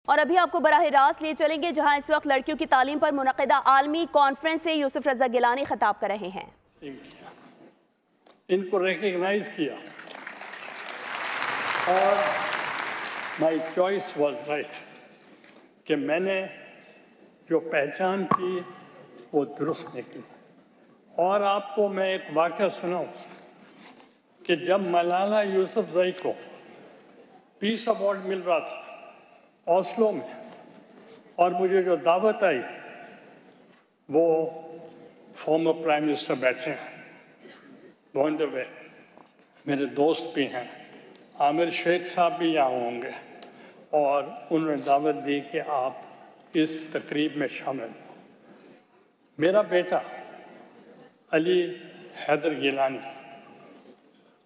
और अभी आपको बराह रास्त ले चलेंगे जहां इस वक्त लड़कियों की तालीम पर मुनक़िदा आलमी कॉन्फ्रेंस से यूसुफ रजा गिलानी खिताब कर रहे हैं। इनको रिकग्नाइज किया और माई चॉइस वॉज राइट कि मैंने जो पहचान की वो दुरुस्त निकली। और आपको मैं एक वाक़या सुनाऊं कि जब मलाला यूसुफज़ई को पीस अवार्ड मिल रहा था ओस्लो में और मुझे जो दावत आई वो फॉर्मर प्राइम मिनिस्टर बैठे हैं ऑन द वे, मेरे दोस्त भी हैं, आमिर शेख साहब भी यहाँ होंगे और उन्होंने दावत दी कि आप इस तकरीब में शामिल हो। मेरा बेटा अली हैदर गिलानी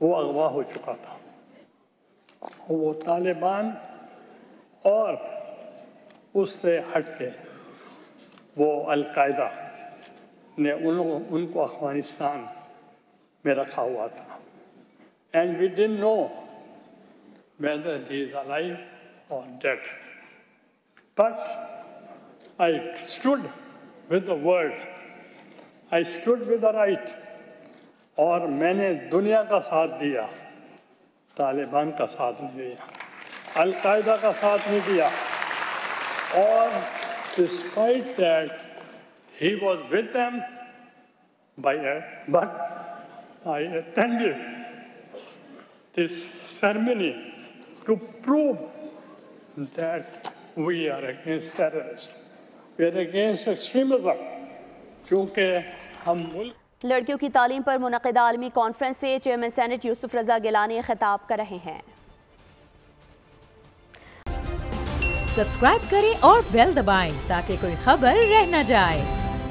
वो अगवा हो चुका था, वो तालिबान और उससे हट के वो अल-कायदा ने उनको अफगानिस्तान में रखा हुआ था। And we didn't know whether he is alive और dead, but I stood with the word, I stood with the right, और मैंने दुनिया का साथ दिया, तालिबान का साथ नहीं दिया, अल-कायदा का साथ नहीं दिया। और despite that he was with them but I attended this ceremony to prove that we are against terrorism, we are against extremism, क्योंकि हम मुल्क लड़कियों की तालीम पर मुनक़िदा आलमी कॉन्फ्रेंस से चेयरमैन सेनेट यूसुफ रजा गिलानी खिताब कर रहे हैं। सब्सक्राइब करें और बेल दबाएं ताकि कोई खबर रह न जाए।